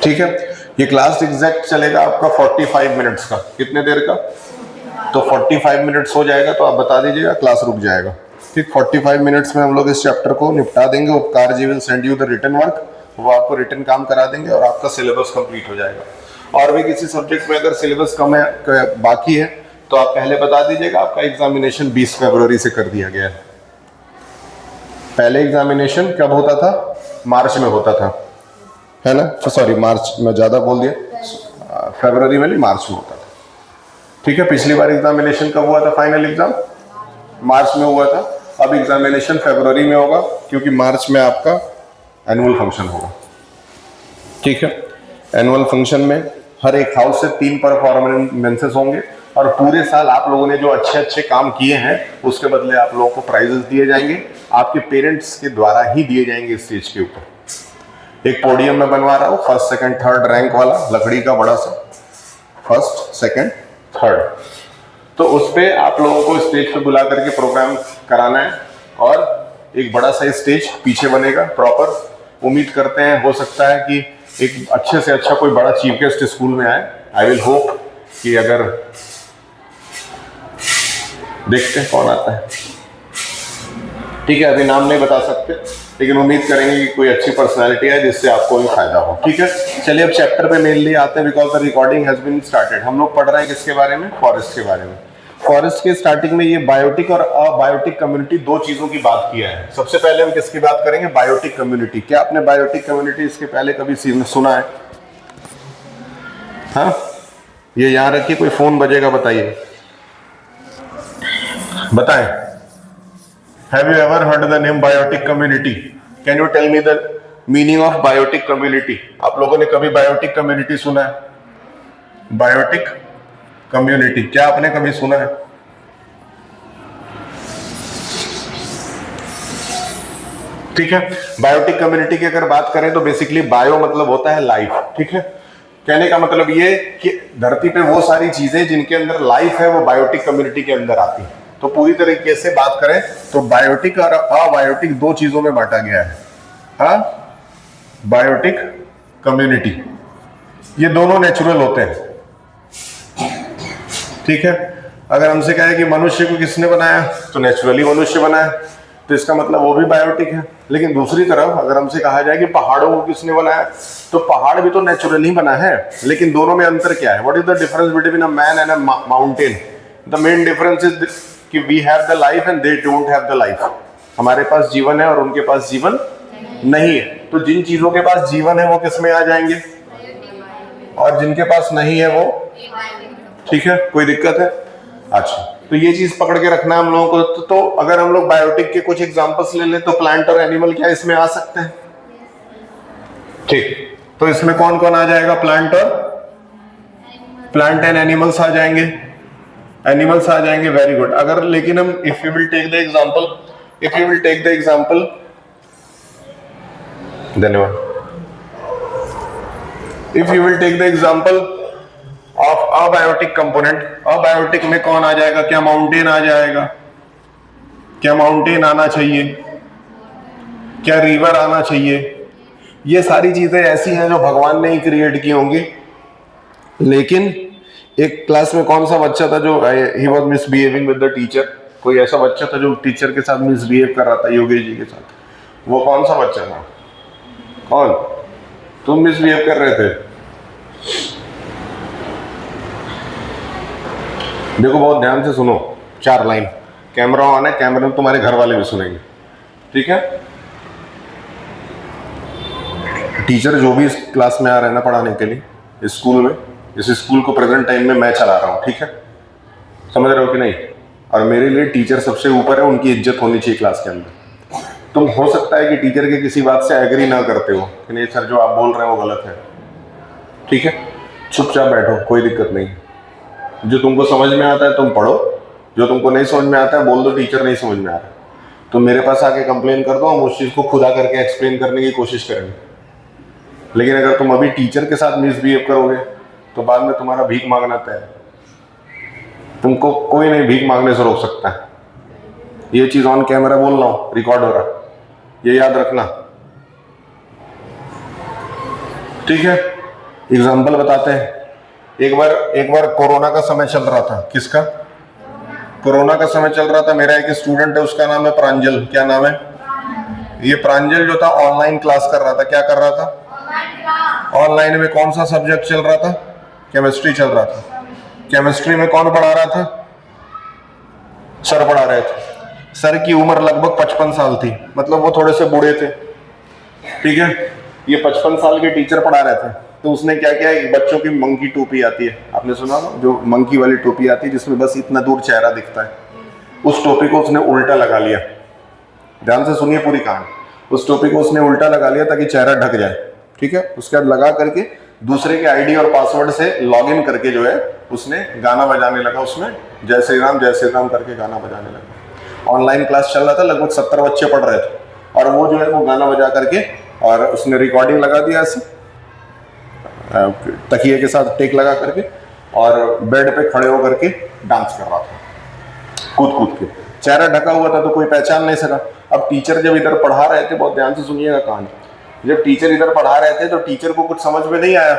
ठीक है। ये क्लास एग्जैक्ट चलेगा आपका 45 मिनट्स का। कितने देर का? तो 45 मिनट्स हो जाएगा तो आप बता दीजिएगा, क्लास रुक जाएगा। ठीक, 45 मिनट्स में हम लोग इस चैप्टर को निपटा देंगे। Upkar ji will send you the written work, वो आपको रिटन काम करा देंगे और आपका सिलेबस कंप्लीट हो जाएगा। और भी किसी सब्जेक्ट में अगर सिलेबस कम है, बाकी है, तो आप पहले बता दीजिएगा। आपका एग्जामिनेशन 20 फरवरी से कर दिया गया है। पहले एग्जामिनेशन कब होता था? मार्च में होता था, है ना? सॉरी, मार्च में ज़्यादा बोल दिया, फरवरी में नहीं, मार्च में होता था। ठीक है, पिछली बार एग्जामिनेशन कब हुआ था? फाइनल एग्जाम मार्च में हुआ था। अब एग्जामिनेशन फरवरी में होगा, क्योंकि मार्च में आपका एनुअल फंक्शन होगा। ठीक है, एनुअल फंक्शन में हर एक हाउस से 3 परफॉर्मेंसेस होंगे और पूरे साल आप लोगों ने जो अच्छे अच्छे काम किए हैं उसके बदले आप लोगों को प्राइजेस दिए जाएंगे। आपके पेरेंट्स के द्वारा ही दिए जाएंगे स्टेज के ऊपर। एक पोडियम में बनवा रहा हूँ, 1st, 2nd, 3rd रैंक वाला, लकड़ी का बड़ा सा, 1st, 2nd, 3rd। तो उस पे आप लोगों को स्टेज पे बुला करके प्रोग्राम कराना है और एक बड़ा सा स्टेज पीछे बनेगा प्रॉपर। उम्मीद करते हैं हो सकता है कि एक अच्छे से अच्छा कोई बड़ा चीफ गेस्ट स्कूल में आए। आई विल होप कि अगर देखते हैं कौन आता है। ठीक है, अभी नाम नहीं बता सकते, लेकिन उम्मीद करेंगे कि कोई अच्छी पर्सनालिटी है जिससे आपको भी फायदा हो। ठीक है, चलिए अब चैप्टर पे मेनली आते हैं, because the recording has been started. हम लोग पढ़ रहे हैं किसके बारे में? फॉरेस्ट के बारे में। फॉरेस्ट के स्टार्टिंग में ये बायोटिक और अबायोटिक कम्युनिटी, दो चीजों की बात किया है। सबसे पहले हम किसकी बात करेंगे? Biotic community. क्या आपने बायोटिक कम्युनिटी इसके पहले कभी सुना है? हाँ, ये यहाँ रखिए, कोई फोन बजेगा, बताइए, बताएं। Have you ever heard the name biotic community? Can you tell me the meaning of biotic community? आप लोगों ने कभी बायोटिक कम्युनिटी सुना है? बायोटिक कम्युनिटी क्या आपने कभी सुना है? ठीक है, बायोटिक कम्युनिटी की अगर बात करें तो बेसिकली बायो मतलब होता है लाइफ। ठीक है, कहने का मतलब ये कि धरती पे वो सारी चीजें जिनके अंदर लाइफ है वो बायोटिक कम्युनिटी के अंदर आती है। तो पूरी तरीके से बात करें तो बायोटिक और अबायोटिक दो चीजों में बांटा गया है। हाँ, बायोटिक कम्युनिटी, ये दोनों नेचुरल होते हैं। ठीक है, अगर हमसे कहे कि मनुष्य को किसने बनाया, तो नेचुरली मनुष्य बनाया, तो इसका मतलब वो भी बायोटिक है। लेकिन दूसरी तरफ अगर हमसे कहा जाए कि पहाड़ों को किसने बनाया, तो पहाड़ भी तो नेचुरली बना है। लेकिन दोनों में अंतर क्या है? What is the difference between a man and a mountain? The main difference is कि we have the life and they don't have the life. हमारे पास जीवन है और उनके पास जीवन नहीं है। तो जिन चीजों के पास जीवन है वो किस में आ जाएंगे, और जिनके पास नहीं है वो, ठीक है, कोई दिक्कत है? अच्छा, तो ये चीज पकड़ के रखना हम लोगों को। तो अगर हम लोग बायोटिक के कुछ एग्जांपल्स ले लें तो प्लांट और एनिमल क्या इसमें आ सकते हैं? ठीक, तो इसमें कौन कौन आ जाएगा? प्लांट एंड एनिमल्स आ जाएंगे, एनिमल्स आ जाएंगे। Very good. अगर लेकिन हम if you will take the example, धन्यवाद। If you will take the example of abiotic component, abiotic में कौन आ जाएगा? क्या माउंटेन आ जाएगा? क्या माउंटेन आना चाहिए? क्या रिवर आना चाहिए? ये सारी चीजें ऐसी हैं जो भगवान ने ही क्रिएट की होंगी। लेकिन एक क्लास में कौन सा बच्चा था जो he was misbehaving with the teacher? कोई ऐसा बच्चा था जो टीचर के साथ मिसबिहेव कर रहा था, योगेश जी के साथ। वो कौन सा बच्चा था? कौन? तुम मिसबिहेव कर रहे थे? देखो, बहुत ध्यान से सुनो, 4 लाइन, कैमरा ऑन है, कैमरे में तुम्हारे घर वाले भी सुनेंगे। ठीक है, टीचर जो भी इस क्लास में आ रहे हैं ना पढ़ाने के लिए, इस स्कूल में, इस स्कूल को प्रेजेंट टाइम में मैं चला रहा हूँ। ठीक है, समझ रहे हो कि नहीं? और मेरे लिए टीचर सबसे ऊपर है, उनकी इज्जत होनी चाहिए क्लास के अंदर। तुम हो सकता है कि टीचर के किसी बात से एग्री ना करते हो कि नहीं सर जो आप बोल रहे हैं वो गलत है। ठीक है, चुपचाप बैठो, कोई दिक्कत नहीं। जो तुमको समझ में आता है तुम पढ़ो, जो तुमको नहीं समझ में आता है बोल दो टीचर नहीं समझ में आ रहा। तो मेरे पास आके कंप्लेन कर दो, हम उस चीज़ को खुद आकर के एक्सप्लेन करने की कोशिश करेंगे। लेकिन अगर तुम अभी टीचर के साथ मिसबिहेव करोगे तो बाद में तुम्हारा भीख मांगना तय है। तुमको कोई नहीं भीख मांगने से रोक सकता है। ये चीज़ ऑन कैमरा बोल रहा हूँ, रिकॉर्ड हो रहा, ये याद रखना। ठीक है, एग्जाम्पल बताते हैं। एक बार कोरोना का समय चल रहा था। किसका? कोरोना का समय चल रहा था। मेरा एक स्टूडेंट है, उसका नाम है प्रांजल। क्या नाम है? ये प्रांजल जो था ऑनलाइन क्लास कर रहा था। क्या कर रहा था? ऑनलाइन में कौन सा सब्जेक्ट चल रहा था? केमिस्ट्री चल रहा था। केमिस्ट्री में कौन पढ़ा रहा था? सर पढ़ा रहे थे। सर की उम्र लगभग 55 साल थी, मतलब वो थोड़े से बूढ़े थे। ठीक है, ये 55 साल के टीचर पढ़ा रहे थे। तो उसने क्या किया, एक बच्चों की मंकी टोपी आती है, आपने सुना ना, जो मंकी वाली टोपी आती है जिसमें बस इतना दूर चेहरा दिखता है, उस टोपी को उसने उल्टा लगा लिया। ध्यान से सुनिए पूरी कहानी। उस टोपी को उसने उल्टा लगा लिया ताकि चेहरा ढक जाए। ठीक है, उसके बाद लगा करके दूसरे के आईडी और पासवर्ड से लॉगिन करके जो है उसने गाना बजाने लगा। उसमें जय श्री राम करके गाना बजाने लगा। ऑनलाइन क्लास चल रहा था, लगभग 70 बच्चे पढ़ रहे थे, और वो जो है वो गाना बजा करके, और उसने रिकॉर्डिंग लगा दिया ऐसे तकिए के साथ टेक लगा करके, और बेड पे खड़े होकर के डांस कर रहा था कूद कूद के। चेहरा ढका हुआ था तो कोई पहचान नहीं सका। अब टीचर जब इधर पढ़ा रहे थे, बहुत ध्यान से सुनिएगा कहानी, जब टीचर इधर पढ़ा रहे थे तो टीचर को कुछ समझ में नहीं आया,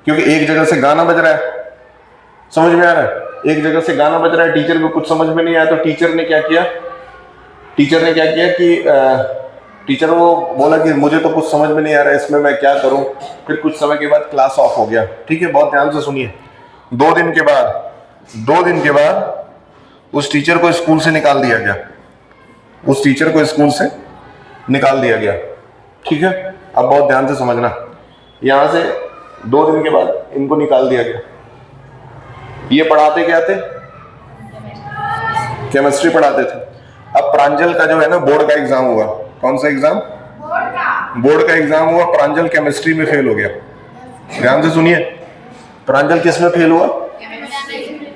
क्योंकि एक जगह से गाना बज रहा है। समझ में आ रहा है? एक जगह से गाना बज रहा है, टीचर को कुछ समझ में नहीं आया। तो टीचर ने क्या किया कि टीचर वो बोला कि मुझे तो कुछ समझ में नहीं आ रहा है, इसमें मैं क्या करूं। फिर कुछ समय के बाद क्लास ऑफ हो गया। ठीक है, बहुत ध्यान से सुनिए। 2 दिन के बाद उस टीचर को स्कूल से निकाल दिया गया। ठीक है, अब बहुत ध्यान से समझना। यहां से 2 दिन के बाद इनको निकाल दिया गया। ये पढ़ाते क्या थे? केमिस्ट्री पढ़ाते थे। अब प्रांजल का जो है ना बोर्ड का एग्जाम हुआ। कौन सा एग्जाम? बोर्ड का एग्जाम हुआ। प्रांजल केमिस्ट्री में फेल हो गया। ध्यान से सुनिए, प्रांजल किस में फेल हुआ?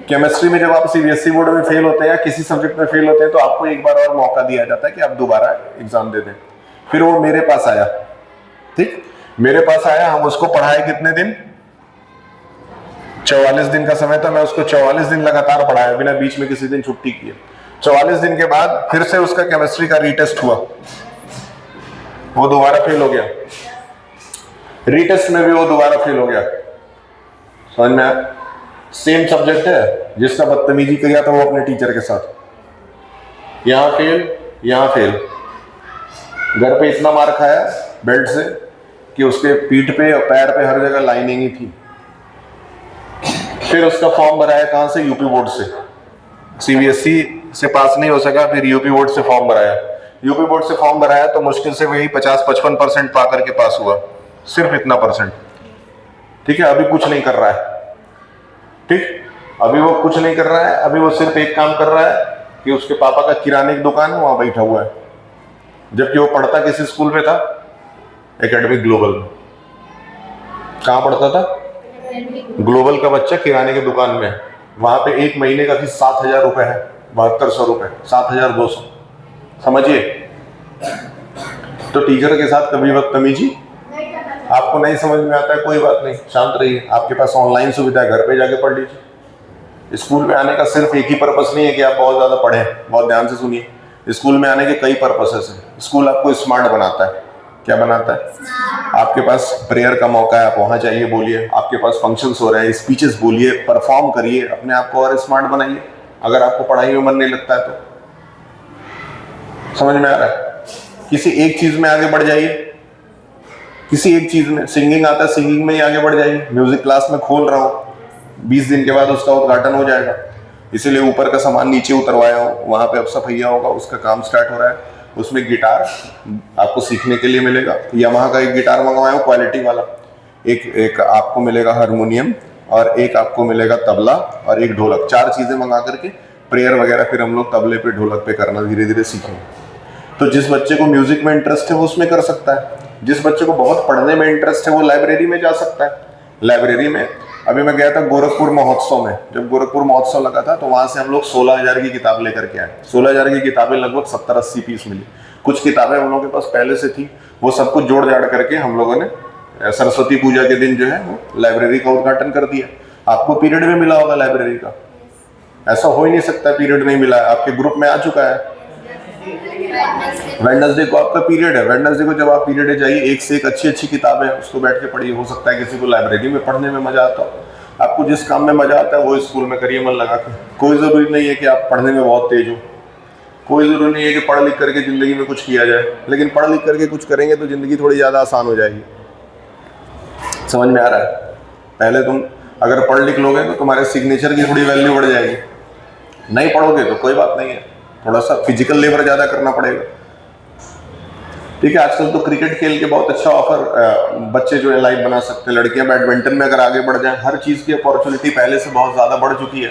केमिस्ट्री में। जब आप सीबीएसई बोर्ड में फेल होते हैं या किसी सब्जेक्ट में फेल होते हैं तो आपको एक बार और मौका दिया जाता है कि आप दोबारा एग्जाम दे दें। फिर वो मेरे पास आया। ठीक, मेरे पास आया। हम उसको पढ़ाए कितने दिन? 44 दिन का समय था। मैं उसको 44 दिन लगातार पढ़ाया बिना बीच में किसी दिन छुट्टी किए। 44 दिन के बाद फिर से उसका केमिस्ट्री का रीटेस्ट हुआ, वो दोबारा फेल हो गया। रीटेस्ट में भी वो दोबारा फेल हो गया। समझ में आया? सेम सब्जेक्ट है, जिसका बदतमीजी किया था वो अपने टीचर के साथ। यहां फेल। घर पे इतना मार खाया बेल्ट से कि उसके पीठ पे और पैर पे हर जगह लाइनिंग ही थी। फिर उसका फॉर्म भराया कहां से? यूपी बोर्ड से। सीबीएसई से पास नहीं हो सका, फिर यूपी बोर्ड से फॉर्म भराया। यूपी बोर्ड से फॉर्म भराया तो मुश्किल से वही 50-55% पा करके पास हुआ, सिर्फ इतना परसेंट। ठीक है, अभी कुछ नहीं कर रहा है। ठीक, अभी वो कुछ नहीं कर रहा है। अभी वो सिर्फ एक काम कर रहा है कि उसके पापा का किराने की दुकान है, वहां बैठा हुआ है। जबकि वो पढ़ता किस स्कूल में था? एकेडमिक ग्लोबल में। कहां पढ़ता था? ग्लोबल का बच्चा किराने की दुकान में। वहां पे एक महीने का फीस 7,000 रुपए है, 7200 रुपए, 7,200। समझिए। तो टीचर के साथ कभी बदतमीजी आपको नहीं समझ में आता है, कोई बात नहीं, शांत रहिए। आपके पास ऑनलाइन सुविधा है, घर पे जाके पढ़ लीजिए। स्कूल में आने का सिर्फ एक ही पर्पस नहीं है कि आप बहुत ज्यादा पढ़ें। बहुत ध्यान से सुनिए, स्कूल में आने के कई पर्पसेस हैं। स्कूल आपको स्मार्ट बनाता है। क्या बनाता है? आपके पास प्रेयर का मौका है, आप वहां जाइए, बोलिए। आपके पास फंक्शंस हो रहे हैं, स्पीचेस बोलिए, परफॉर्म करिए, अपने आप को और स्मार्ट बनाइए। अगर आपको पढ़ाई में मन नहीं लगता है तो समझ में आ रहा है? किसी एक चीज में आगे बढ़ जाइए। किसी एक चीज में, सिंगिंग आता है, सिंगिंग में ही आगे बढ़ जाइए। म्यूजिक क्लास में खोल रहा हूँ, 20 दिन के बाद उसका उद्घाटन हो जाएगा, इसीलिए ऊपर का सामान नीचे उतरवाया हूँ। वहां पे अब सफैया होगा, उसका काम स्टार्ट हो रहा है। उसमें गिटार आपको सीखने के लिए मिलेगा। यामाहा का एक गिटार मंगवाया हूँ क्वालिटी वाला। एक आपको मिलेगा हारमोनियम, और एक आपको मिलेगा तबला, और एक ढोलक। 4 चीजें मंगा करके प्रेयर वगैरह फिर हम लोग तबले पे ढोलक पे करना धीरे धीरे सीखेंगे। तो जिस बच्चे को म्यूजिक में इंटरेस्ट है वो उसमें कर सकता है। जिस बच्चे को बहुत पढ़ने में इंटरेस्ट है वो लाइब्रेरी में जा सकता है। लाइब्रेरी में अभी मैं गया था गोरखपुर महोत्सव में। जब गोरखपुर महोत्सव लगा था तो वहां से हम लोग 16,000 की किताब लेकर के आए। 16,000 की किताबें लगभग 70-80 पीस मिली। कुछ किताबें हम लोगों के पास पहले से थी, वो सब कुछ जोड़ जाड़ करके हम लोगों ने सरस्वती पूजा के दिन जो है वो लाइब्रेरी का उद्घाटन कर दिया। आपको पीरियड में मिला होगा लाइब्रेरी का, ऐसा हो ही नहीं सकता पीरियड नहीं मिला है। आपके ग्रुप में आ चुका है, वेडनेसडे को आपका पीरियड है, वेडनेसडे को जब आप पीरियड है जाइए, एक से एक अच्छी अच्छी किताबें उसको बैठ के पढ़िए। हो सकता है किसी को लाइब्रेरी में पढ़ने में मजा आता हो, आपको जिस काम में मजा आता है वो स्कूल में करिए मन लगा के। कोई ज़रूरी नहीं है कि आप पढ़ने में बहुत तेज हो, कोई ज़रूरी नहीं है कि पढ़ लिख करके ज़िंदगी में कुछ किया जाए, लेकिन पढ़ लिख करके कुछ करेंगे तो ज़िंदगी थोड़ी ज़्यादा आसान हो जाएगी। समझ में आ रहा है? पहले तुम अगर पढ़ लिख लोगे तो तुम्हारे सिग्नेचर की थोड़ी वैल्यू बढ़ जाएगी, नहीं पढ़ोगे तो कोई बात नहीं है, थोड़ा सा फिजिकल लेबर ज़्यादा करना पड़ेगा। ठीक है, आजकल तो क्रिकेट खेल के बहुत अच्छा ऑफर बच्चे जो है लाइफ बना सकते हैं। लड़कियां बैडमिंटन में अगर आगे बढ़ जाएं, हर चीज़ की अपॉर्चुनिटी पहले से बहुत ज़्यादा बढ़ चुकी है।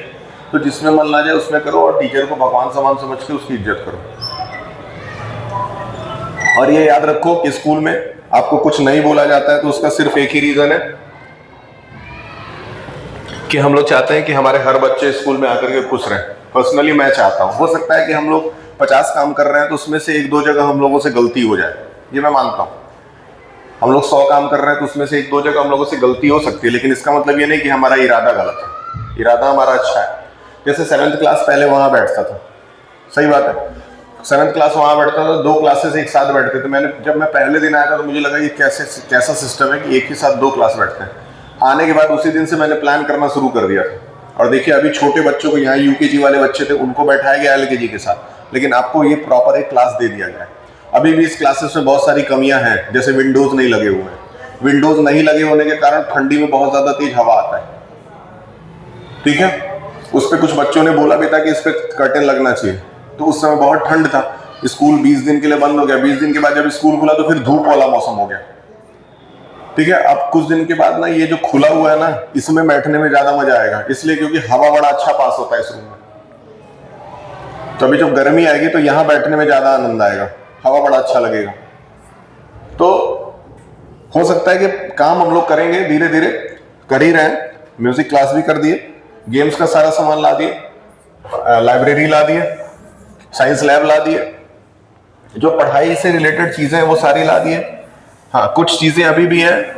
तो जिसमें मन ना जाए उसमें करो, और टीचर को भगवान समान समझ के उसकी इज्जत करो। और ये याद रखो कि स्कूल में आपको कुछ नहीं बोला जाता है तो उसका सिर्फ एक ही रीज़न है कि हम लोग चाहते हैं कि हमारे हर बच्चे स्कूल में आकर के खुश रहें। पर्सनली मैं चाहता हूँ। हो सकता है कि हम लोग 50 काम कर रहे हैं तो उसमें से 1-2 जगह हम लोगों से गलती हो जाए, ये मैं मानता हूँ। हम लोग 100 काम कर रहे हैं तो उसमें से 1-2 जगह हम लोगों से गलती हो सकती है, लेकिन इसका मतलब ये नहीं कि हमारा इरादा गलत है। इरादा हमारा अच्छा है। जैसे 7th क्लास पहले वहाँ बैठता था, सही बात है, 7th क्लास वहाँ बैठता था, 2 क्लासेस एक साथ बैठते थे। जब मैं पहले दिन आया था तो मुझे लगा ये कैसा सिस्टम है कि एक ही साथ 2 क्लास बैठते हैं। आने के बाद उसी दिन से मैंने प्लान करना शुरू कर दिया था। और देखिए अभी छोटे बच्चों को, यहाँ यूकेजी वाले बच्चे थे उनको बैठाया गया एलकेजी के साथ, लेकिन आपको ये प्रॉपर एक क्लास दे दिया गया है। अभी भी इस क्लासेस में बहुत सारी कमियां हैं, जैसे विंडोज नहीं लगे हुए हैं। विंडोज नहीं लगे होने के कारण ठंडी में बहुत ज्यादा तेज हवा आता है। ठीक है, उस पर कुछ बच्चों ने बोला भी था कि इस पर कर्टेन लगना चाहिए, तो उस समय बहुत ठंड था, स्कूल 20 दिन के लिए बंद हो गया। 20 दिन के बाद जब स्कूल खुला तो फिर धूप वाला मौसम हो गया। ठीक है, अब कुछ दिन के बाद ना ये जो खुला हुआ है ना, इसमें बैठने में ज्यादा मजा आएगा, इसलिए क्योंकि हवा बड़ा अच्छा पास होता है इस रूम में। तो अभी जब गर्मी आएगी तो यहाँ बैठने में ज्यादा आनंद आएगा, हवा बड़ा अच्छा लगेगा। तो हो सकता है कि काम हम लोग करेंगे, धीरे धीरे कर ही रहे हैं। म्यूजिक क्लास भी कर दिए, गेम्स का सारा सामान ला दिए, लाइब्रेरी ला दिए, साइंस लैब ला दिए, जो पढ़ाई से रिलेटेड चीजें हैं वो सारी ला दिए। हाँ, कुछ चीजें अभी भी हैं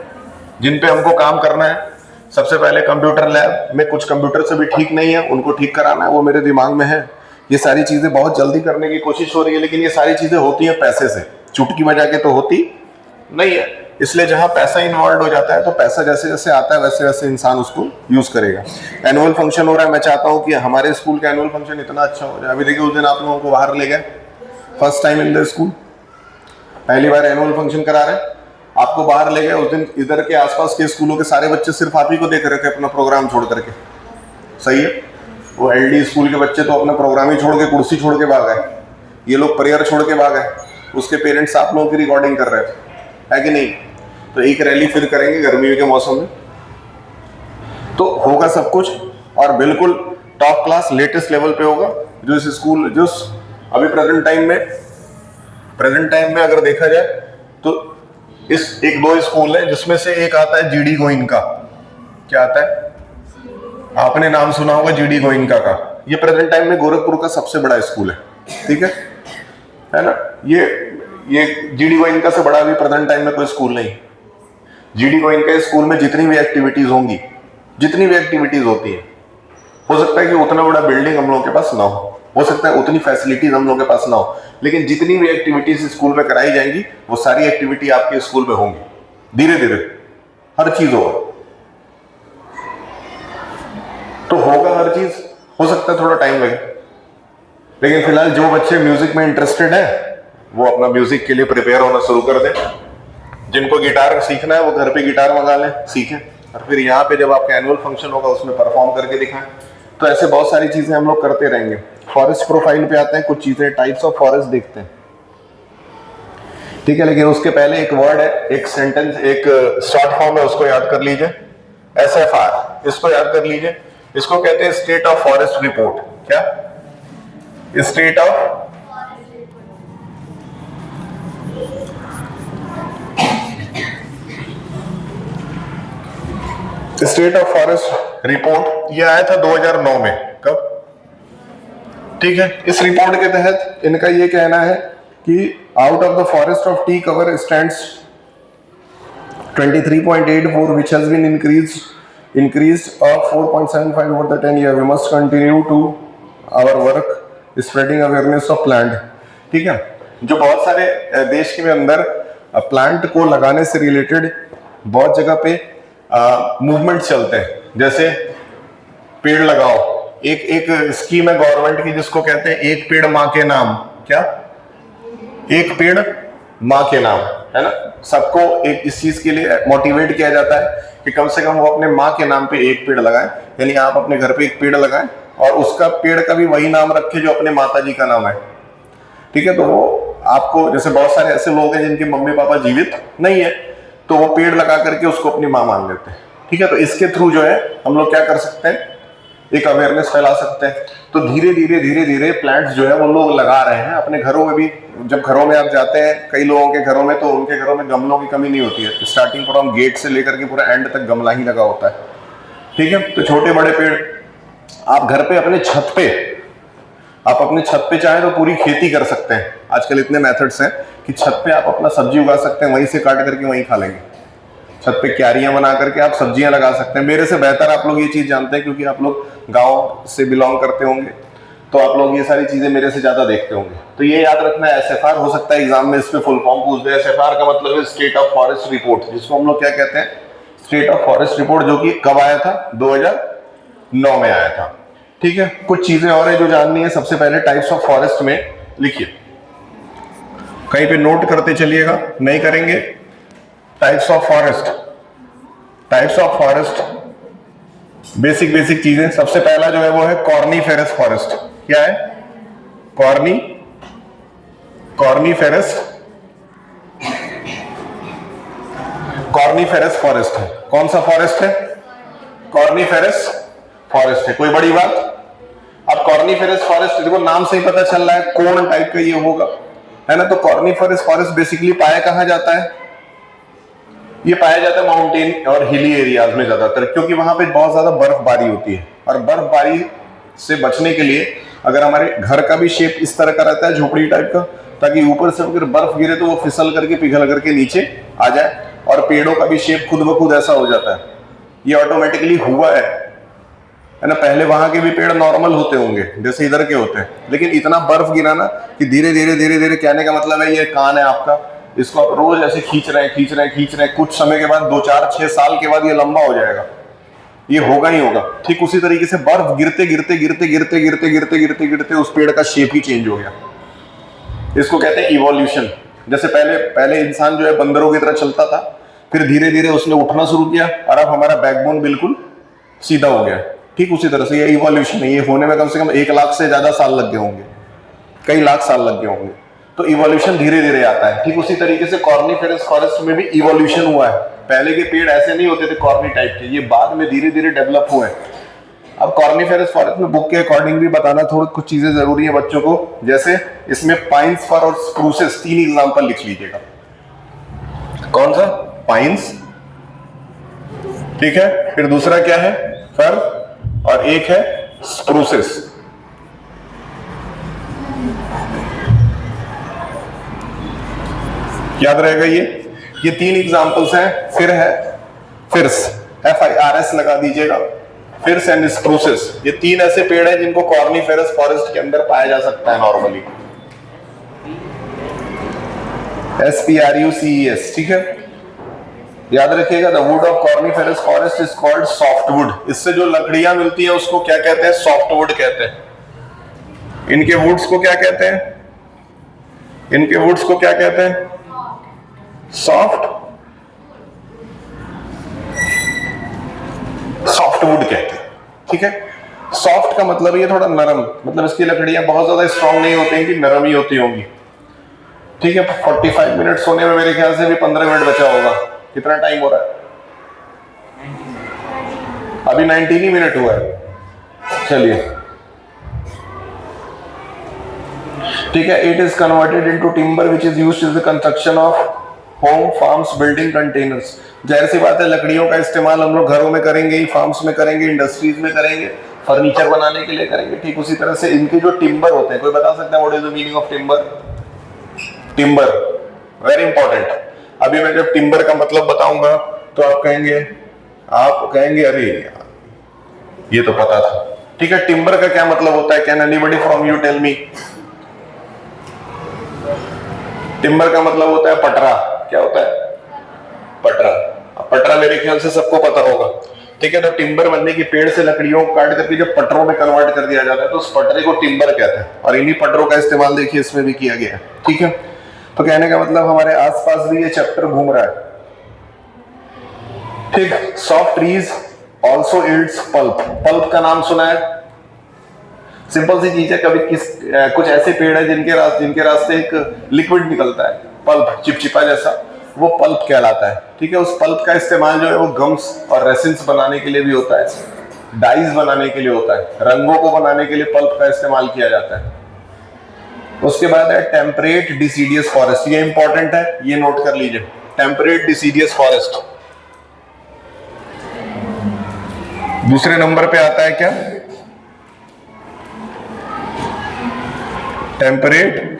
जिन पे हमको काम करना है। सबसे पहले कंप्यूटर लैब में कुछ कंप्यूटर से भी ठीक नहीं है, उनको ठीक कराना है, वो मेरे दिमाग में है। ये सारी चीजें बहुत जल्दी करने की कोशिश हो रही है, लेकिन ये सारी चीजें होती हैं पैसे से, चुटकी बजा के तो होती नहीं है। इसलिए जहां पैसा इन्वॉल्व हो जाता है तो पैसा जैसे जैसे आता है वैसे वैसे इंसान उसको यूज करेगा। एनुअल फंक्शन हो रहा है, मैं चाहता हूं कि हमारे स्कूल का एनुअल फंक्शन इतना अच्छा हो जाए। अभी देखिए उस दिन आप लोगों को बाहर ले गए, first time in the school, पहली बार एनुअल फंक्शन करा रहे हैं, आपको बाहर ले गए। उस दिन इधर के आसपास के स्कूलों के सारे बच्चे सिर्फ आप ही को देख रहे थे अपना प्रोग्राम छोड़ करके, सही है। वो एलडी स्कूल के बच्चे तो अपना प्रोग्राम ही छोड़ के, कुर्सी छोड़ के भाग गए, ये लोग प्रेयर छोड़ के भाग गए, उसके पेरेंट्स आप लोगों की रिकॉर्डिंग कर रहे थे, है कि नहीं। तो एक रैली फिर करेंगे गर्मी के मौसम में, तो होगा सब कुछ, और बिल्कुल टॉप क्लास लेटेस्ट लेवल पे होगा। जो इस स्कूल, जो अभी प्रेजेंट टाइम में अगर देखा जाए तो इस 1-2 स्कूल है, जिसमें से एक आता है जीडी गोइनका। क्या आता है? आपने नाम सुना होगा जीडी गोइनका का। ये प्रेजेंट टाइम में गोरखपुर का सबसे बड़ा स्कूल है, ठीक है ना। ये जीडी गोइनका से बड़ा भी प्रेजेंट टाइम में कोई स्कूल नहीं। जीडी गोइनका स्कूल में जितनी भी एक्टिविटीज होंगी, जितनी भी एक्टिविटीज होती है, हो सकता है कि उतना बड़ा बिल्डिंग हम लोगों के पास ना हो सकता है उतनी फैसिलिटीज हम लोगों के पास ना हो, लेकिन जितनी भी एक्टिविटीज स्कूल में कराई जाएंगी वो सारी एक्टिविटी आपके स्कूल में होंगी। धीरे धीरे हर चीज होगा, तो होगा हर चीज। हो सकता है थोड़ा टाइम लगे, लेकिन फिलहाल जो बच्चे म्यूजिक में इंटरेस्टेड है वो अपना म्यूजिक के लिए प्रिपेयर होना शुरू कर दें। जिनको गिटार सीखना है वो घर पे गिटार मंगा लें, सीखें, और फिर यहाँ पे जब आपका एनुअल फंक्शन होगा उसमें परफॉर्म करके दिखाएं। तो ऐसे बहुत सारी चीजें हम लोग करते रहेंगे। फॉरेस्ट प्रोफाइल पे आते हैं, कुछ चीजें, टाइप्स ऑफ फॉरेस्ट देखते हैं, ठीक है। लेकिन उसके पहले एक वर्ड है, एक सेंटेंस, एक शॉर्ट फॉर्म है, उसको याद कर लीजिए। SFR, इसको याद कर लीजिए। इसको कहते हैं स्टेट ऑफ फॉरेस्ट रिपोर्ट। क्या? स्टेट ऑफ फॉरेस्ट रिपोर्ट, ये आया था 2009 में। कब? ठीक है। इस रिपोर्ट के तहत इनका ये कहना है कि out of the forest of T cover stands 23.84 which has been increased of 4.75 over the 10 year. We must continue to our work spreading awareness of plant. ठीक है, जो बहुत सारे देश के अंदर प्लांट को लगाने से रिलेटेड बहुत जगह पे मूवमेंट चलते हैं, जैसे पेड़ लगाओ, एक स्कीम है गवर्नमेंट की जिसको कहते हैं एक पेड़ माँ के नाम। क्या? एक पेड़ माँ के नाम, है ना। सबको एक इस चीज के लिए मोटिवेट किया जाता है कि कम से कम वो अपने माँ के नाम पे एक पेड़ लगाएं, यानी आप अपने घर पे एक पेड़ लगाएं और उसका पेड़ का भी वही नाम रखें जो अपने माता जी का नाम है। ठीक है, तो वो आपको, जैसे बहुत सारे ऐसे लोग हैं जिनके मम्मी पापा जीवित नहीं है, तो वो पेड़ लगा करके उसको अपनी माँ मान लेते हैं। ठीक है, तो इसके थ्रू जो है हम लोग क्या कर सकते हैं, एक अवेयरनेस फैला सकते हैं। तो धीरे धीरे धीरे धीरे प्लांट्स जो है वो लोग लगा रहे हैं अपने घरों में भी। जब घरों में आप जाते हैं कई लोगों के घरों में, तो उनके घरों में गमलों की कमी नहीं होती है, स्टार्टिंग फ्रॉम गेट से लेकर के पूरा एंड तक गमला ही लगा होता है। ठीक है, तो छोटे बड़े पेड़ आप घर पे अपने छत पे, आप अपने छत पे चाहे तो पूरी खेती कर सकते हैं। आजकल इतने मेथड्स हैं कि छत पे आप अपना सब्जी उगा सकते हैं, वहीं से काट करके वहीं खा लेंगे। छत पे क्यारियां बना करके आप सब्जियां लगा सकते हैं। मेरे से बेहतर आप लोग ये चीज जानते हैं, क्योंकि आप लोग गांव से बिलोंग करते होंगे, तो आप लोग ये सारी चीजें मेरे से ज्यादा देखते होंगे। तो ये याद रखना है, SFR हो सकता है एग्जाम में इस पे फुल फॉर्म पूछ दे। SFR का मतलब है स्टेट ऑफ फॉरेस्ट रिपोर्ट, जिसको हम लोग क्या कहते हैं, स्टेट ऑफ फॉरेस्ट रिपोर्ट, जो कि कब आया था, 2009 में आया था। ठीक है, कुछ चीजें और है जो जाननी है। सबसे पहले टाइप्स ऑफ फॉरेस्ट में लिखिए, कहीं पे नोट करते चलिएगा, नहीं करेंगे। Types of forest, types of forest, basic basic चीजें। सबसे पहला जो है वो है कॉर्नीफेरस फॉरेस्ट। क्या है? कॉर्नीफेरस फॉरेस्ट है। कौन सा फॉरेस्ट है? कॉर्नीफेरस फॉरेस्ट है। कोई बड़ी बात? अब कॉर्नीफेरस फॉरेस्ट, देखो नाम से ही पता चल रहा है कोन टाइप का ये होगा, है ना। तो कॉर्नीफेरस फॉरेस्ट बेसिकली पाया कहां जाता है? ये पाया जाता है माउंटेन और हिली एरियाज में ज्यादातर, क्योंकि वहां पे बहुत ज्यादा बर्फबारी होती है। और बर्फबारी से बचने के लिए अगर हमारे घर का भी शेप इस तरह का रहता है, झोपड़ी टाइप का, ताकि ऊपर से अगर बर्फ गिरे तो वो फिसल करके पिघल करके नीचे आ जाए। और पेड़ों का भी शेप खुद ब खुद ऐसा हो जाता है, ये ऑटोमेटिकली हुआ है ना। पहले वहां के भी पेड़ नॉर्मल होते होंगे जैसे इधर के होते हैं, लेकिन इतना बर्फ गिरा ना कि धीरे धीरे धीरे धीरे, कहने का मतलब है ये कान है आपका, इसको आप रोज ऐसे खींच रहे हैं, कुछ समय के बाद 2 4 6 साल के बाद ये लंबा हो जाएगा, ये होगा ही होगा। ठीक उसी तरीके से बर्फ गिरते गिरते गिरते गिरते गिरते गिरते गिरते गिरते उस पेड़ का शेप ही चेंज हो गया। इसको कहते हैं इवोल्यूशन। जैसे पहले इंसान जो है बंदरों की तरह चलता था, फिर धीरे धीरे उसने उठना शुरू किया और अब हमारा बैकबोन बिल्कुल सीधा हो गया। ठीक उसी तरह से ये इवोल्यूशन है। ये होने में कम से कम 1 लाख से ज्यादा साल लग गए होंगे, कई लाख साल लग गए होंगे। तो इवोल्यूशन धीरे धीरे आता है। ठीक उसी तरीके से कॉर्नीफेरस फॉरेस्ट में भी इवोल्यूशन हुआ है। पहले के पेड़ ऐसे नहीं होते थे कॉर्नी टाइप के, ये बाद में धीरे धीरे डेवलप हुए। अब कॉर्नीफेरस फॉरेस्ट में बुक के अकॉर्डिंग भी बताना थोड़ी कुछ चीजें जरूरी है बच्चों को, जैसे इसमें पाइन्स, फर और स्प्रूसेस, 3 एग्जांपल लिख लीजिएगा। कौन सा? पाइन्स, ठीक है। फिर दूसरा क्या है? फर, और एक है स्प्रूसेस। याद रहेगा ये 3 एग्जांपल्स हैं। फिर है फिर्स, FIRS लगा दीजिएगा, फिर्स एंड स्प्रूसेस। ये 3 ऐसे पेड़ हैं जिनको कॉर्नीफेरस फॉरेस्ट के अंदर पाया जा सकता है नॉर्मली। SPRUCES, ठीक है। याद रखिएगा, the wood of coniferous forest is called softwood. इससे जो लकड़ियां मिलती है उसको क्या कहते हैं? सॉफ्टवुड कहते हैं। इनके वुड्स को क्या कहते हैं? इनके वुड्स को क्या कहते हैं? सॉफ्टवुड कहते हैं। ठीक है, सॉफ्ट का मतलब ये थोड़ा नरम, मतलब इसकी लकड़ियां बहुत ज्यादा स्ट्रांग नहीं होती हैं कि नरम ही होती होंगी। ठीक है, 45 मिनट सोने में मेरे ख्याल से भी 15 मिनट बचा होगा। कितना टाइम हो रहा है? अभी 19 ही मिनट हुआ है। चलिए, ठीक है। It is converted into timber which is used in the construction of home, farms, building, containers. जाहिर सी बात है लकड़ियों का इस्तेमाल हम लोग घरों में करेंगे ही, फार्म्स में करेंगे, इंडस्ट्रीज में करेंगे, फर्नीचर बनाने के लिए करेंगे। ठीक उसी तरह से इनके जो टिम्बर होते हैं, कोई बता सकता है what is the meaning of timber? Timber very important. अभी मैं जब टिम्बर का मतलब बताऊंगा तो आप कहेंगे अरे ये तो पता था। ठीक है, टिम्बर का क्या मतलब होता है? Can anybody from you tell me? Timber का मतलब होता है पटरा। क्या होता है? पटरा। पटरा मेरे ख्याल से सबको पता होगा, ठीक है। तो टिम्बर बनने की, पेड़ से लकड़ियों को काट करके जब पटरों में कन्वर्ट कर दिया जाता है तो उस पटरे को टिम्बर कहते हैं, और इन्हीं पटरों का इस्तेमाल देखिए इसमें भी किया गया है, ठीक है। तो कहने का मतलब हमारे आसपास भी ये चैप्टर घूम रहा है, ठीक। Soft trees also yields pulp. Pulp का नाम सुना है? सिंपल सी चीज है, कभी कुछ ऐसे पेड़ है जिनके रास्ते एक लिक्विड निकलता है, पल्प, चिपचिपा जैसा, वो पल्प कहलाता है, ठीक है। उस पल्प का इस्तेमाल जो है वो गम्स और रेसिन्स बनाने के लिए भी होता है, डाइज बनाने के लिए होता है, रंगों को बनाने के लिए पल्प का इस्तेमाल किया जाता है। उसके बाद है टेम्परेट डिसीडियस फॉरेस्ट। ये इंपॉर्टेंट है, ये नोट कर लीजिए, टेम्परेट डिसीडियस फॉरेस्ट। दूसरे नंबर पे आता है क्या? Temperate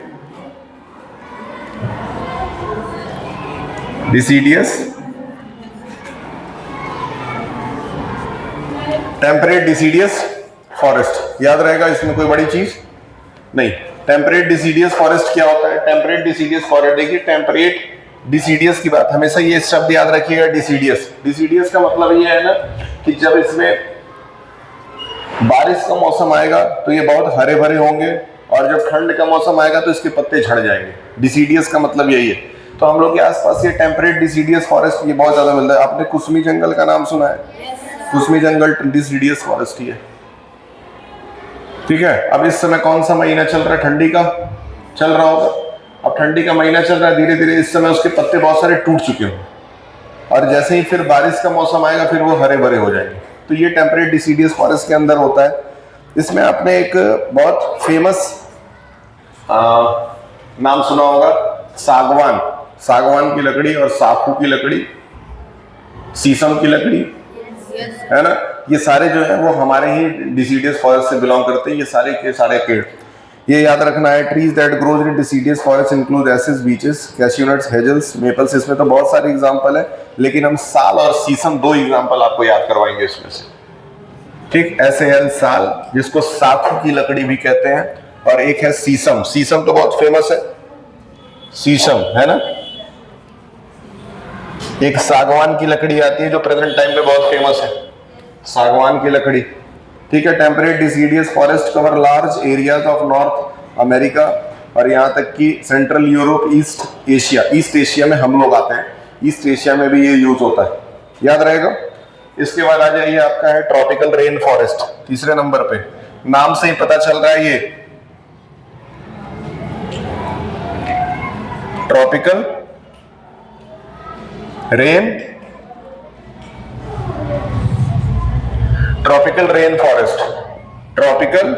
deciduous, temperate deciduous forest. याद रहेगा, इसमें कोई बड़ी चीज नहीं। टेम्परेट डिसीडियस फॉरेस्ट क्या होता है? टेम्परेट डिसीडियस फॉरेस्ट, देखिए टेम्परेट डिसीडियस की बात, हमेशा ये शब्द याद रखिएगा, डिसीडियस। डिसीडियस का मतलब ये है ना कि जब इसमें बारिश का मौसम आएगा तो ये बहुत हरे भरे होंगे, और जब ठंड का मौसम आएगा तो इसके पत्ते झड़ जाएंगे। डिसीडियस का मतलब यही है। तो हम लोग के आसपास ये टेम्परेट डिसीडियस फॉरेस्ट ये बहुत ज्यादा मिलता है। आपने कुसमी जंगल का नाम सुना है? कुसमी जंगल डिसीडियस फॉरेस्ट ही है, ठीक है। अब इस समय कौन सा महीना चल रहा है? ठंडी का चल रहा होगा। अब ठंडी का महीना चल रहा है, धीरे धीरे इस समय उसके पत्ते बहुत सारे टूट चुके होंगे, और जैसे ही फिर बारिश का मौसम आएगा फिर वो हरे भरे हो जाएंगे। तो ये टेम्परेट डिसीडियस फॉरेस्ट के अंदर होता है। इसमें आपने एक बहुत फेमस नाम सुना होगा, सागवान। सागवान की लकड़ी और साखू की लकड़ी, शीशम की लकड़ी, है ना, ये सारे जो है वो हमारे ही डिसीडियस फॉरेस्ट से बिलोंग करते हैं, ये सारे के सारे पेड़। ये याद रखना है, trees that grows in deciduous forest include ashes, beeches, cashew nuts, hazels, maples. इसमें तो बहुत सारे एग्जांपल है, लेकिन हम साल और शीशम दो एग्जांपल आपको याद करवाएंगे इसमें से, ठीक। SAL साल, जिसको साखू की लकड़ी भी कहते हैं, और एक है शीशम। शीशम तो बहुत फेमस है, शीशम, है ना। एक सागवान की लकड़ी आती है जो प्रेजेंट टाइम पे बहुत फेमस है, सागवान की लकड़ी, ठीक है। Temperate deciduous forest cover large areas of north America, और यहाँ तक कि central Europe, east Asia. East Asia में हम लोग आते हैं, ईस्ट एशिया में भी ये यूज होता है, याद रहेगा। इसके बाद आ जाइए, आपका है ट्रॉपिकल रेन फॉरेस्ट, तीसरे नंबर पे। नाम से ही पता चल रहा है, ये tropical rain, tropical rain forest, tropical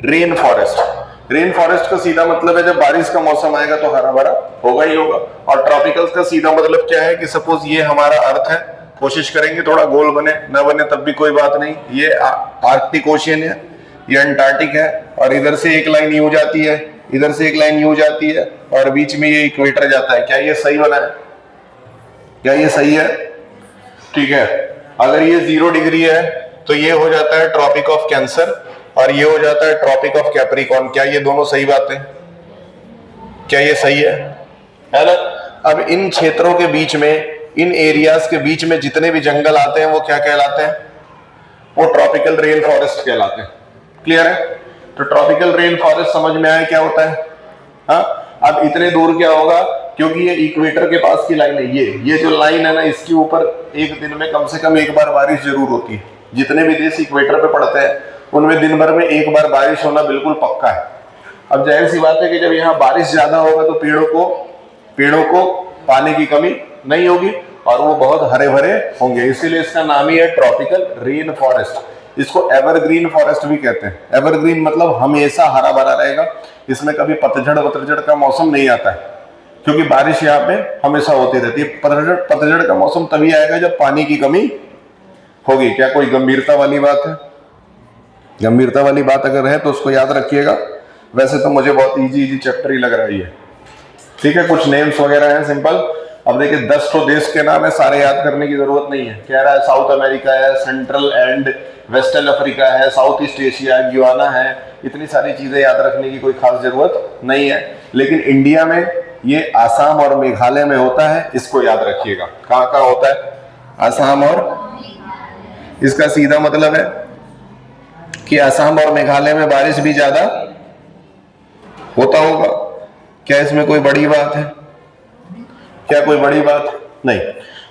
rain forest. Rain forest का सीधा मतलब है जब बारिश का मौसम आएगा तो हरा भरा होगा ही होगा। और ट्रॉपिकल का सीधा मतलब क्या है कि सपोज ये हमारा अर्थ है, कोशिश करेंगे थोड़ा गोल बने, ना बने तब भी कोई बात नहीं। ये आर्कटिक ओशियन है, ये अंटार्कटिक है, और इधर से एक लाइन यूं जाती है, इधर से एक लाइन यूं जाती है, और बीच में ये इक्वेटर जाता है। क्या ये सही बना है? क्या ये सही है? ठीक है। अगर ये 0 डिग्री है तो ये हो जाता है ट्रॉपिक ऑफ कैंसर, और ये हो जाता है ट्रॉपिक ऑफ कैप्रिकॉर्न। क्या ये दोनों सही बातें? क्या ये सही है ना? अब इन क्षेत्रों के बीच में, इन एरियाज के बीच में जितने भी जंगल आते हैं वो क्या कहलाते हैं? वो ट्रॉपिकल रेन फॉरेस्ट कहलाते हैं। क्लियर है? तो ट्रॉपिकल रेन फॉरेस्ट समझ में आया क्या होता है? हाँ, अब इतने दूर क्या होगा, क्योंकि ये इक्वेटर के पास की लाइन है, ये जो लाइन है ना, इसके ऊपर एक दिन में कम से कम एक बार बारिश जरूर होती है। जितने भी देश इक्वेटर पे पड़ते हैं उनमें दिन भर में एक बार बारिश होना बिल्कुल पक्का है। अब जाहिर सी बात है कि जब यहाँ बारिश ज्यादा होगा तो पेड़ों को पानी की कमी नहीं होगी, और वो बहुत हरे भरे होंगे। इसीलिए इसका नाम ही है ट्रॉपिकल रेन फॉरेस्ट। इसको एवरग्रीन फॉरेस्ट भी कहते हैं। एवरग्रीन मतलब हमेशा हरा भरा रहेगा, इसमें कभी पतझड़ का मौसम नहीं आता है, क्योंकि बारिश यहाँ पे हमेशा होती रहती है। पतझड़ का मौसम तभी आएगा जब पानी की कमी होगी। क्या कोई गंभीरता वाली बात है? गंभीरता वाली बात अगर है तो उसको याद रखिएगा। वैसे तो मुझे बहुत इजी चैप्टर ही लग रहा है, ठीक है। कुछ नेम्स वगैरह हैं सिंपल। अब देखिए 10 तो देश के नाम है, सारे याद करने की जरूरत नहीं है। कह रहा है साउथ अमेरिका है, सेंट्रल एंड वेस्टर्न अफ्रीका है, साउथ ईस्ट एशिया है, गुयाना है। इतनी सारी चीजें याद रखने की कोई खास जरूरत नहीं है। लेकिन इंडिया में ये आसाम और मेघालय में होता है, इसको याद रखिएगा। कहाँ कहाँ होता है? आसाम और, इसका सीधा मतलब है कि आसाम और मेघालय में बारिश भी ज्यादा होता होगा। क्या इसमें कोई बड़ी बात है? क्या कोई बड़ी बात? नहीं।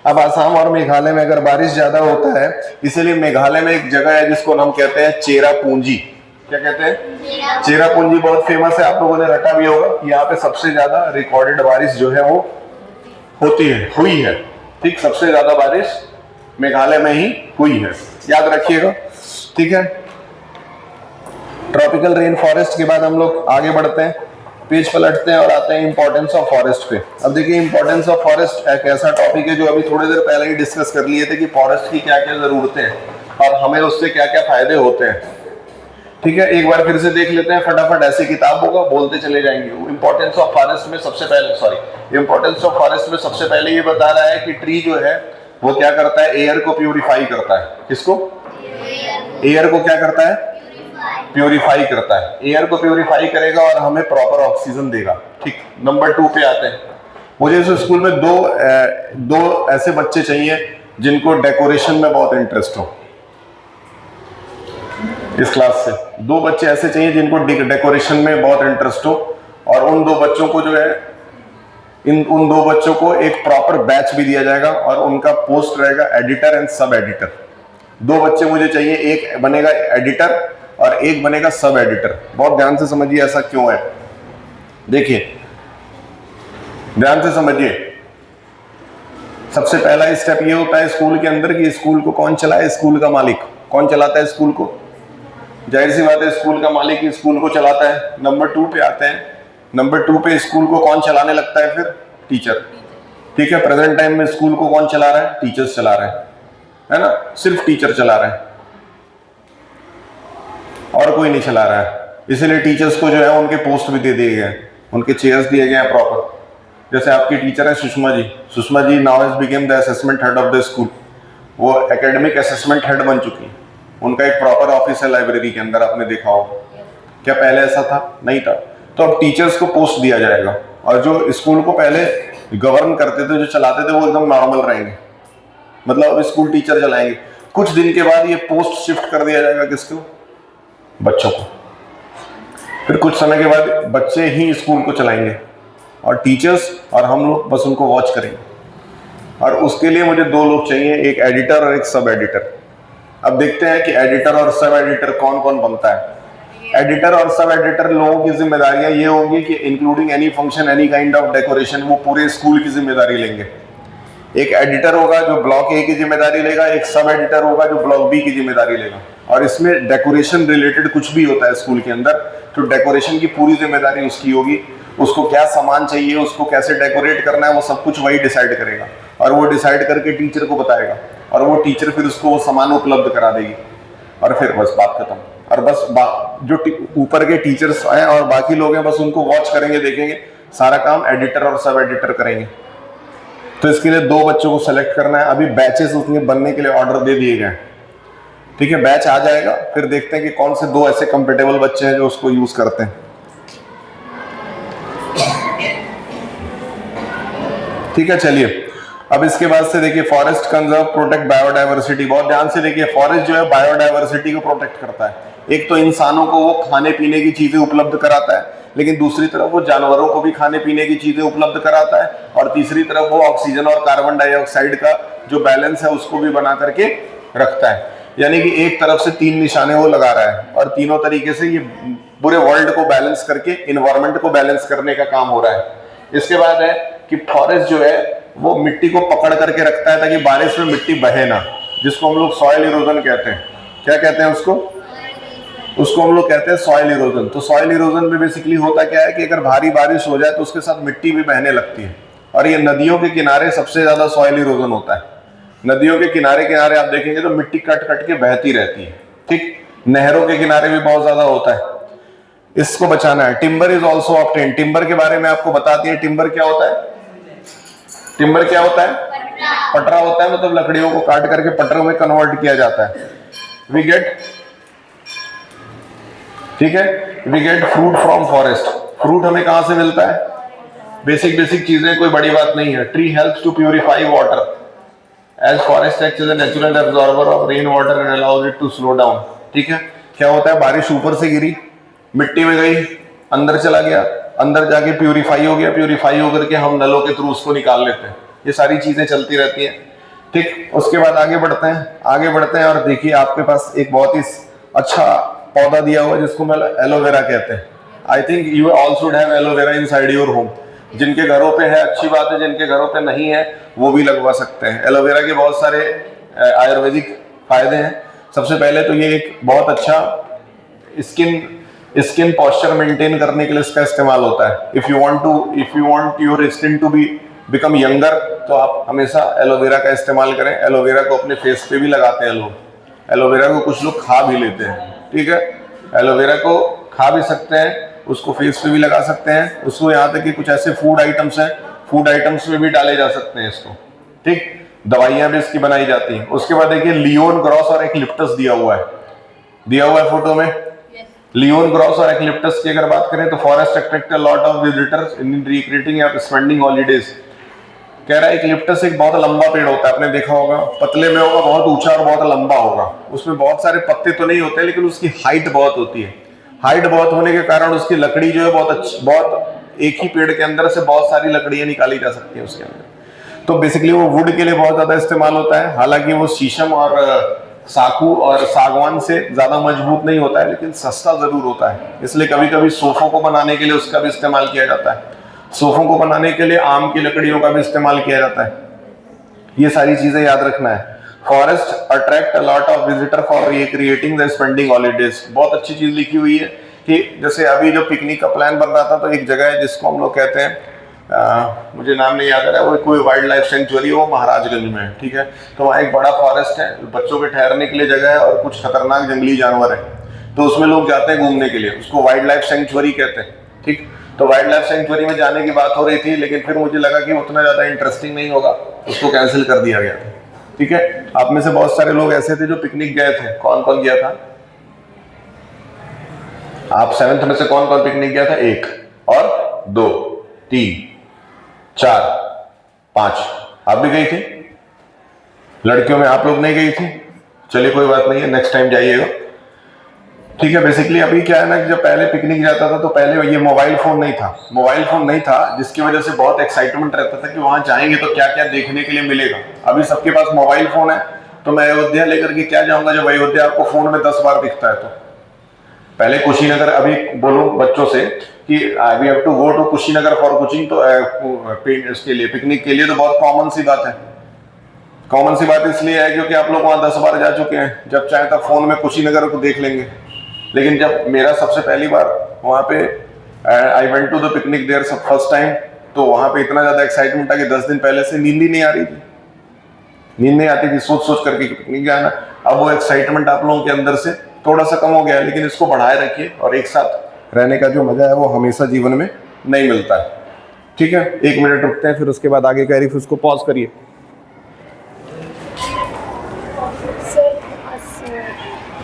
अब आसाम और मेघालय में अगर बारिश ज्यादा होता है, इसीलिए मेघालय में एक जगह है जिसको हम कहते हैं चेरापूंजी। क्या कहते हैं? चेरापूंजी बहुत फेमस है, आप लोगों ने रटा भी होगा। यहाँ पे सबसे ज्यादा रिकॉर्डेड बारिश जो है वो होती है, हुई है। ठीक, सबसे ज्यादा बारिश मेघालय में ही हुई है, याद रखिएगा। ठीक है, ट्रॉपिकल रेन फॉरेस्ट के बाद हम लोग आगे बढ़ते हैं, पेज पलटते हैं और आते हैं इंपॉर्टेंस ऑफ फॉरेस्ट पे। अब देखिए, इंपॉर्टेंस ऑफ फॉरेस्ट एक ऐसा टॉपिक है जो अभी थोड़ी देर पहले ही डिस्कस कर लिए थे कि फॉरेस्ट की क्या क्या जरूरतें हैं और हमें उससे क्या क्या फायदे होते हैं। ठीक है, एक बार फिर से देख लेते हैं फटाफट, ऐसे किताब होगा बोलते चले जाएंगे। इंपॉर्टेंस ऑफ फॉरेस्ट में सबसे पहले, इंपॉर्टेंस ऑफ फॉरेस्ट में सबसे पहले ये बता रहा है कि ट्री जो है वो क्या करता है? एयर को प्यूरिफाई करता है। किसको? एयर को क्या करता है? प्यूरिफाई करता है। एयर को प्यूरिफाई करेगा और हमें प्रॉपर ऑक्सीजन देगा। ठीक, नंबर 2 पे आते हैं। मुझे इस स्कूल में दो ऐसे बच्चे चाहिए जिनको डेकोरेशन में बहुत इंटरेस्ट हो। इस क्लास से 2 बच्चे ऐसे चाहिए जिनको डेकोरेशन में बहुत इंटरेस्ट हो, और उन 2 बच्चों को जो है, उन 2 बच्चों को एक प्रॉपर बैच भी दिया जाएगा और उनका पोस्ट रहेगा एडिटर एंड सब एडिटर। 2 बच्चे मुझे चाहिए, एक बनेगा एडिटर और एक बनेगा सब एडिटर। बहुत ध्यान से समझिए ऐसा क्यों है। देखिए, ध्यान से समझिए। सबसे पहला स्टेप ये होता है स्कूल के अंदर कि स्कूल को कौन चलाए? स्कूल का मालिक। कौन चलाता है स्कूल को? जाहिर सी बात है, स्कूल का मालिक ही स्कूल को चलाता है। नंबर 2 पे आते हैं। नंबर 2 पे स्कूल को कौन चलाने लगता है? फिर टीचर। ठीक है, प्रेजेंट टाइम में स्कूल को कौन चला रहा है? टीचर्स चला रहे हैं, है ना? सिर्फ टीचर चला रहे हैं और कोई नहीं चला रहा है। इसलिए टीचर्स को जो है उनके पोस्ट भी दे दिए गए, उनके चेयर्स दिए गए हैं प्रॉपर। जैसे आपकी टीचर है Sushma ji. Sushma ji now has become the assessment head of the school. वो एकेडमिक असेसमेंट हेड बन चुकी है। उनका एक प्रॉपर ऑफिस है लाइब्रेरी के अंदर, आपने देखा हो। क्या पहले ऐसा था? नहीं था। तो अब टीचर्स को पोस्ट दिया जाएगा, और जो स्कूल को पहले गवर्न करते थे, जो चलाते थे, वो एकदम नॉर्मल रहेंगे। मतलब अब स्कूल टीचर चलाएंगे। कुछ दिन के बाद ये पोस्ट शिफ्ट कर दिया जाएगा किसको? बच्चों को। फिर कुछ समय के बाद बच्चे ही स्कूल को चलाएंगे और टीचर्स और हम लोग बस उनको वॉच करेंगे। और उसके लिए मुझे 2 लोग चाहिए, एक एडिटर और एक सब एडिटर। अब देखते हैं कि एडिटर और सब एडिटर कौन कौन बनता है। एडिटर और सब एडिटर लोगों की जिम्मेदारियां ये होंगी कि including any function, any kind of decoration, वो पूरे स्कूल की जिम्मेदारी लेंगे। एक एडिटर होगा जो ब्लॉक ए की जिम्मेदारी लेगा, एक सब एडिटर होगा जो ब्लॉक बी की जिम्मेदारी लेगा। और इसमें डेकोरेशन रिलेटेड कुछ भी होता है स्कूल के अंदर, तो डेकोरेशन की पूरी जिम्मेदारी उसकी होगी। उसको क्या सामान चाहिए, उसको कैसे डेकोरेट करना है, वो सब कुछ वही डिसाइड करेगा, और वो डिसाइड करके टीचर को बताएगा, और वो टीचर फिर उसको वो सामान उपलब्ध करा देगी, और फिर बस बात खत्म। और बस जो ऊपर के टीचर्स हैं और बाकी लोग हैं, बस उनको वॉच करेंगे, देखेंगे। सारा काम एडिटर और सब एडिटर करेंगे। तो इसके लिए 2 बच्चों को सेलेक्ट करना है। अभी बैचेस उसके बनने के लिए ऑर्डर दे दिए गए। ठीक है, बैच आ जाएगा, फिर देखते हैं कि कौन से 2 ऐसे कंपेटेबल बच्चे हैं जो उसको यूज करते हैं। ठीक है, चलिए अब इसके बाद से देखिए, फॉरेस्ट कंजर्व प्रोटेक्ट बायोडायवर्सिटी। बहुत ध्यान से देखिए, फॉरेस्ट जो है बायोडायवर्सिटी को प्रोटेक्ट करता है। एक तो इंसानों को वो खाने पीने की चीजें उपलब्ध कराता है, लेकिन दूसरी तरफ वो जानवरों को भी खाने पीने की चीजें उपलब्ध कराता है, और तीसरी तरफ वो ऑक्सीजन और कार्बन डाइऑक्साइड का जो बैलेंस है उसको भी बना करके रखता है। यानी कि एक तरफ से 3 निशाने वो लगा रहा है, और तीनों तरीके से ये पूरे वर्ल्ड को बैलेंस करके इन्वायरमेंट को बैलेंस करने का काम हो रहा है। इसके बाद है कि फॉरेस्ट जो है वो मिट्टी को पकड़ करके रखता है ताकि बारिश में मिट्टी बहे ना, जिसको हम लोग सॉइल इरोजन कहते हैं। क्या कहते हैं उसको? उसको हम लोग कहते हैं सॉइल इरोजन। तो सॉइल इरोजन में बेसिकली होता क्या है कि अगर भारी बारिश हो जाए तो उसके साथ मिट्टी भी बहने लगती है, और ये नदियों के किनारे सबसे ज्यादा सॉइल इरोजन होता है। नदियों के किनारे किनारे आप देखेंगे तो मिट्टी कट कट के बहती रहती है। ठीक, नहरों के किनारे भी बहुत ज्यादा होता है। इसको बचाना है। Timber is also obtained. Timber के बारे में आपको बता दिए। टिम्बर क्या होता है? टिम्बर क्या होता है? पटरा होता है, मतलब लकड़ियों को काट करके पटरों में कन्वर्ट किया जाता है। वी गेट, ठीक है, we get fruit from forest. Fruit हमें कहां से मिलता है? बेसिक चीजें, कोई बड़ी बात नहीं है। Tree helps to purify water as forest acts as a natural absorber of rain water and allows it to slow down. ठीक है, क्या होता है, बारिश ऊपर से गिरी, मिट्टी में गई, अंदर चला गया, अंदर जाके प्यूरिफाई हो गया, प्यूरिफाई होकर के हम नलों के थ्रू उसको निकाल लेते हैं। ये सारी चीजें चलती रहती हैं। ठीक, उसके बाद आगे बढ़ते हैं और देखिए आपके पास एक बहुत ही अच्छा पौधा दिया हुआ है जिसको मैं एलोवेरा कहते हैं। I think you all should have aloe vera inside your home. जिनके घरों पे है अच्छी बात है, जिनके घरों पे नहीं है वो भी लगवा सकते हैं। एलोवेरा के बहुत सारे आयुर्वेदिक फायदे हैं। सबसे पहले तो ये एक बहुत अच्छा स्किन पॉस्चर मेंटेन करने के लिए इसका इस्तेमाल होता है। If you want your skin to become younger, तो आप हमेशा एलोवेरा का इस्तेमाल करें। एलोवेरा को अपने फेस पे भी लगाते हैं लोग, एलोवेरा को कुछ लोग खा भी लेते हैं। ठीक है, एलोवेरा को खा भी सकते हैं, उसको फेस पे भी लगा सकते हैं, उसको यहाँ तक कि कुछ ऐसे फूड आइटम्स हैं, फूड आइटम्स में भी डाले जा सकते हैं इसको। ठीक, दवाइयां भी इसकी बनाई जाती हैं। उसके बाद देखिए लियोन ग्रॉस और एक्लिप्टस दिया हुआ है फोटो में। लियोन ग्रॉस और एक्लिप्टस की अगर बात करें तो forest attract a lot of visitors in recreating या स्पेंडिंग हॉलीडेज। कह रहा है एक्लिप्टस एक बहुत लंबा पेड़ होता है, आपने देखा होगा, पतले में होगा, बहुत ऊंचा और बहुत लंबा होगा। उसमें बहुत सारे पत्ते तो नहीं होते लेकिन उसकी हाइट बहुत होती है। हाइट बहुत होने के कारण उसकी लकड़ी जो है बहुत एक ही पेड़ के अंदर से बहुत सारी लकड़ियां निकाली जा सकती है उसके अंदर। तो बेसिकली वो वुड के लिए बहुत ज्यादा इस्तेमाल होता है। हालांकि वो शीशम और साखू और सागवान से ज्यादा मजबूत नहीं होता है लेकिन सस्ता जरूर होता है, इसलिए कभी कभी सोफों को बनाने के लिए उसका भी इस्तेमाल किया जाता है। सोफों को बनाने के लिए आम की लकड़ियों का भी इस्तेमाल किया जाता है। ये सारी चीजें याद रखना है। Forest attract a lot of visitor for recreating the spending holidays. बहुत अच्छी चीज लिखी हुई है कि जैसे अभी जो पिकनिक का प्लान बन रहा था तो एक जगह है जिसको हम लोग कहते हैं, मुझे नाम नहीं याद आ रहा है, वो कोई वाइल्ड लाइफ सेंचुरी, वो महाराजगंज में है। ठीक है, तो वहाँ एक बड़ा फॉरेस्ट है, बच्चों के ठहरने के लिए जगह है और कुछ खतरनाक जंगली जानवर है, तो उसमें लोग जाते हैं घूमने के लिए, उसको वाइल्ड लाइफ सेंचुरी कहते हैं। ठीक, तो वाइल्ड लाइफ सेंचुरी में जाने की बात हो रही थी लेकिन फिर मुझे लगा कि उतना ज्यादा इंटरेस्टिंग नहीं होगा, उसको कैंसिल कर दिया गया था। ठीक है, आप में से बहुत सारे लोग ऐसे थे जो पिकनिक गए थे। कौन कौन गया था? आप 7th में से कौन कौन पिकनिक गया था? 1 और 2 3 4 5। आप भी गई थी? लड़कियों में आप लोग नहीं गई थी? चलिए कोई बात नहीं है, नेक्स्ट टाइम जाइएगा। ठीक है, बेसिकली अभी क्या है ना कि जब पहले पिकनिक जाता था तो पहले ये मोबाइल फोन नहीं था जिसकी वजह से बहुत एक्साइटमेंट रहता था कि वहां जाएंगे तो क्या क्या देखने के लिए मिलेगा। अभी सबके पास मोबाइल फोन है, तो मैं अयोध्या लेकर के क्या जाऊंगा जब अयोध्या आपको फोन में 10 बार दिखता है। तो पहले कुशीनगर, अभी बोलो बच्चों से कि we have to go to Kushinagar for coaching, तो इसके लिए पिकनिक के लिए तो बहुत कॉमन सी बात है। कॉमन सी बात इसलिए है क्योंकि आप लोग वहां 10 बार जा चुके हैं, जब चाहे तब फोन में कुशीनगर को देख लेंगे। लेकिन जब मेरा सबसे पहली बार वहां पे I went to the picnic there first time, तो वहां पे इतना ज्यादा एक्साइटमेंट था कि 10 दिन पहले से नींद ही नहीं आ रही थी, नींद नहीं आती थी सोच सोच करके पिकनिक जाना। अब वो एक्साइटमेंट आप लोगों के अंदर से थोड़ा सा कम हो गया है, लेकिन इसको बढ़ाए रखिए और एक साथ रहने का जो मजा है वो हमेशा जीवन में नहीं मिलता है। ठीक है, 1 मिनट रुकते हैं, फिर उसके बाद आगे कह रही, फिर उसको पॉज करिए।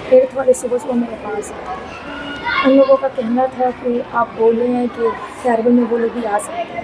फिर थोड़े सुबह मेरे पास उन लोगों का कहना था कि आप बोले हैं कि फेयरवेल में वो लोग भी आ सकते हैं,